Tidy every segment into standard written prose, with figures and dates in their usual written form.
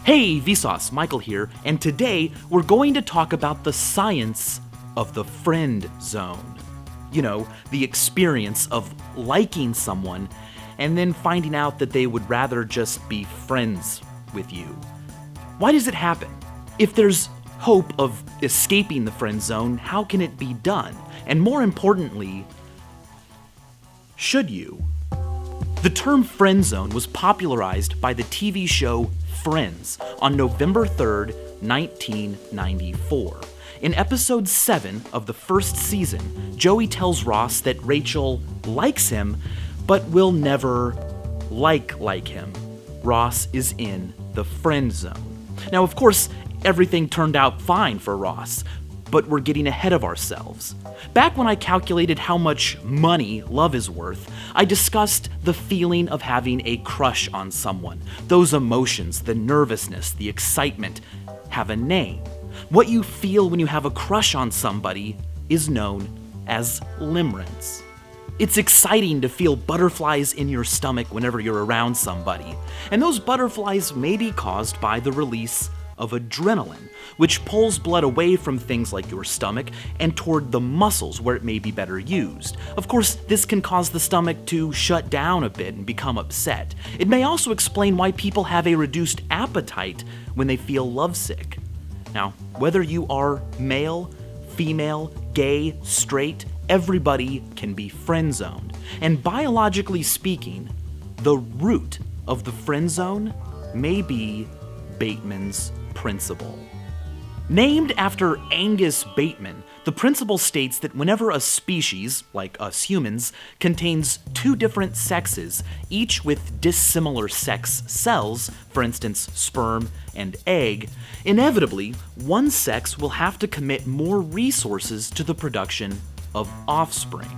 Hey Vsauce, Michael here, and today we're going to talk about the science of the friend zone. You know, the experience of liking someone and then finding out that they would rather just be friends with you. Why does it happen? If there's hope of escaping the friend zone, how can it be done? And more importantly, should you? The term friend zone was popularized by the TV show Friends on November 3rd, 1994. In episode 7 of the first season, Joey tells Ross that Rachel likes him, but will never like him. Ross is in the friend zone. Now, of course, everything turned out fine for Ross, but we're getting ahead of ourselves. Back when I calculated how much money love is worth, I discussed the feeling of having a crush on someone. Those emotions, the nervousness, the excitement, have a name. What you feel when you have a crush on somebody is known as limerence. It's exciting to feel butterflies in your stomach whenever you're around somebody, and those butterflies may be caused by the release of adrenaline, which pulls blood away from things like your stomach and toward the muscles where it may be better used. Of course, this can cause the stomach to shut down a bit and become upset. It may also explain why people have a reduced appetite when they feel lovesick. Now, whether you are male, female, gay, straight, everybody can be friend-zoned. And biologically speaking, the root of the friend zone may be Bateman's principle. Named after Angus Bateman, the principle states that whenever a species, like us humans, contains two different sexes, each with dissimilar sex cells, for instance sperm and egg, inevitably one sex will have to commit more resources to the production of offspring.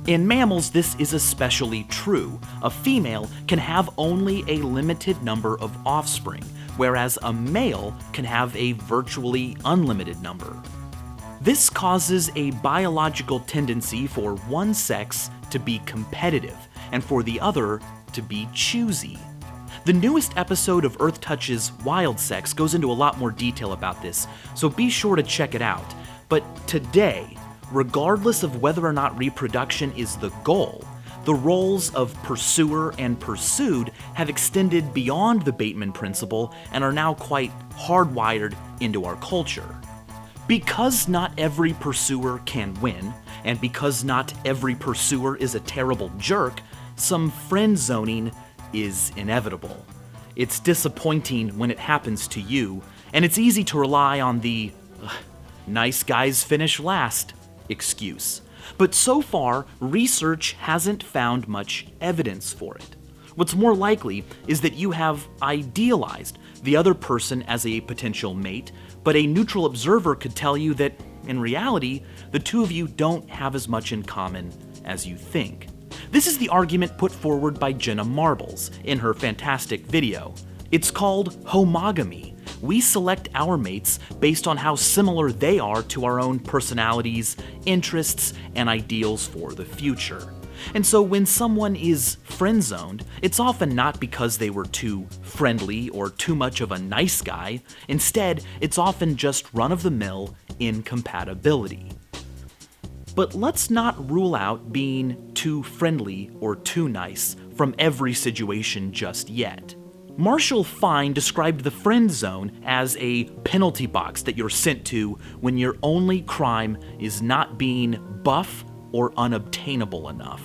In mammals, this is especially true. A female can have only a limited number of offspring, whereas a male can have a virtually unlimited number. This causes a biological tendency for one sex to be competitive and for the other to be choosy. The newest episode of Earth Touch's Wild Sex goes into a lot more detail about this, so be sure to check it out. But today, regardless of whether or not reproduction is the goal, the roles of pursuer and pursued have extended beyond the Bateman principle and are now quite hardwired into our culture. Because not every pursuer can win, and because not every pursuer is a terrible jerk, some friend zoning is inevitable. It's disappointing when it happens to you, and it's easy to rely on the nice guys finish last excuse. But so far, research hasn't found much evidence for it. What's more likely is that you have idealized the other person as a potential mate, but a neutral observer could tell you that, in reality, the two of you don't have as much in common as you think. This is the argument put forward by Jenna Marbles in her fantastic video. It's called homogamy. We select our mates based on how similar they are to our own personalities, interests, and ideals for the future. And so when someone is friend-zoned, it's often not because they were too friendly or too much of a nice guy. Instead, it's often just run-of-the-mill incompatibility. But let's not rule out being too friendly or too nice from every situation just yet. Marshall Fine described the friend zone as a penalty box that you're sent to when your only crime is not being buff or unobtainable enough.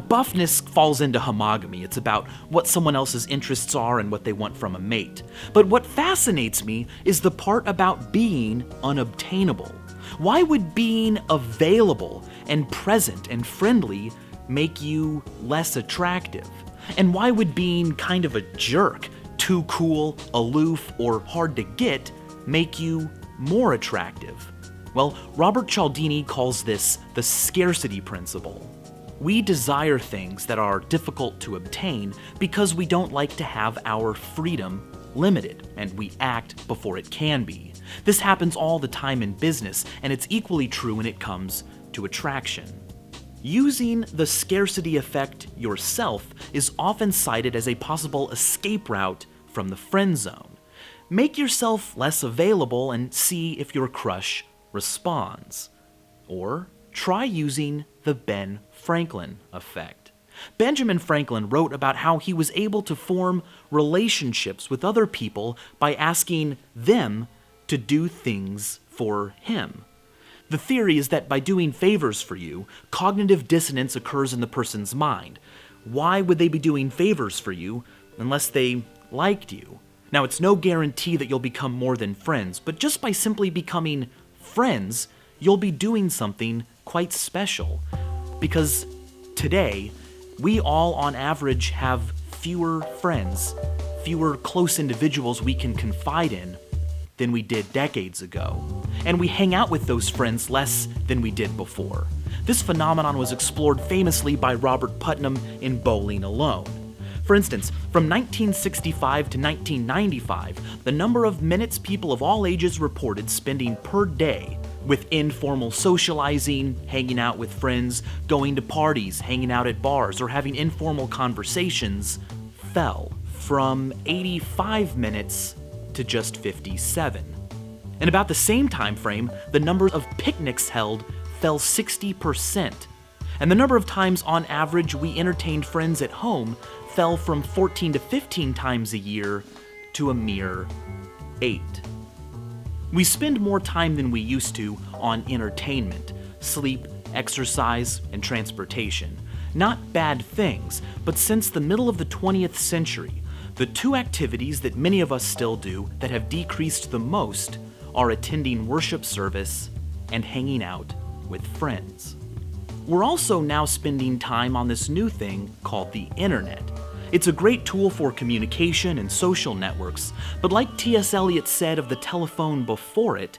Buffness falls into homogamy. It's about what someone else's interests are and what they want from a mate. But what fascinates me is the part about being unobtainable. Why would being available and present and friendly make you less attractive? And why would being kind of a jerk, too cool, aloof, or hard to get make you more attractive? Well, Robert Cialdini calls this the scarcity principle. We desire things that are difficult to obtain because we don't like to have our freedom limited, and we act before it can be. This happens all the time in business, and it's equally true when it comes to attraction. Using the scarcity effect yourself is often cited as a possible escape route from the friend zone. make yourself less available and see if your crush responds. Or try using the Ben Franklin effect. Benjamin Franklin wrote about how he was able to form relationships with other people by asking them to do things for him. The theory is that by doing favors for you, cognitive dissonance occurs in the person's mind. Why would they be doing favors for you unless they liked you? Now, it's no guarantee that you'll become more than friends, but just by simply becoming friends, you'll be doing something quite special. Because today, we all on average have fewer friends, fewer close individuals we can confide in than we did decades ago. And we hang out with those friends less than we did before. This phenomenon was explored famously by Robert Putnam in Bowling Alone. For instance, from 1965 to 1995, the number of minutes people of all ages reported spending per day with informal socializing, hanging out with friends, going to parties, hanging out at bars, or having informal conversations fell from 85 minutes to just 57. In about the same time frame, the number of picnics held fell 60%, and the number of times on average we entertained friends at home fell from 14 to 15 times a year to a mere 8. We spend more time than we used to on entertainment, sleep, exercise, and transportation. Not bad things, but since the middle of the 20th century, the two activities that many of us still do that have decreased the most are attending worship service and hanging out with friends. We're also now spending time on this new thing called the internet. It's a great tool for communication and social networks, but like T.S. Eliot said of the telephone before it,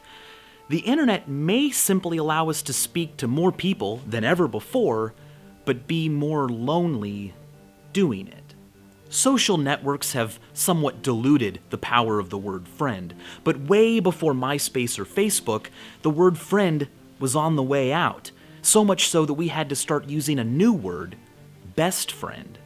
the internet may simply allow us to speak to more people than ever before, but be more lonely doing it. Social networks have somewhat diluted the power of the word friend, but way before MySpace or Facebook, the word friend was on the way out, so much so that we had to start using a new word, best friend.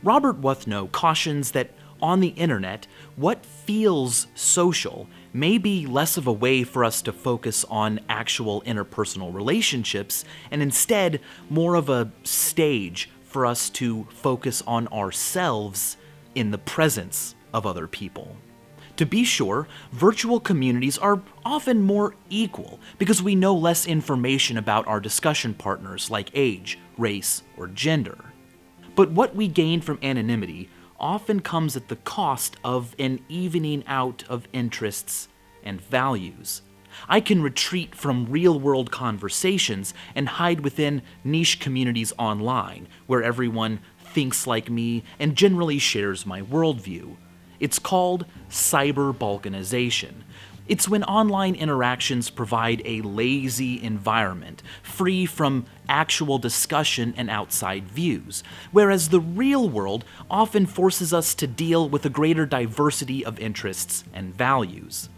Robert Wuthnow cautions that on the internet, what feels social may be less of a way for us to focus on actual interpersonal relationships, and instead more of a stage for us to focus on ourselves in the presence of other people. To be sure, virtual communities are often more equal because we know less information about our discussion partners like age, race, or gender. But what we gain from anonymity often comes at the cost of an evening out of interests and values. I can retreat from real-world conversations and hide within niche communities online, where everyone thinks like me and generally shares my worldview. It's called cyber balkanization. It's when online interactions provide a lazy environment, free from actual discussion and outside views, whereas the real world often forces us to deal with a greater diversity of interests and values.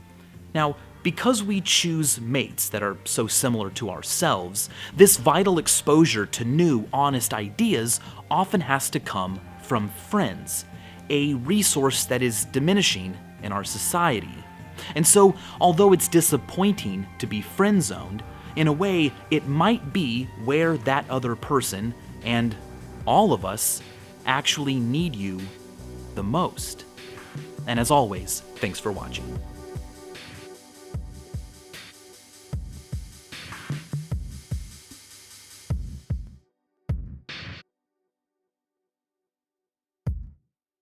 Now, because we choose mates that are so similar to ourselves, this vital exposure to new, honest ideas often has to come from friends, a resource that is diminishing in our society. And so, although it's disappointing to be friend-zoned, in a way, it might be where that other person, and all of us, actually need you the most. And as always, thanks for watching.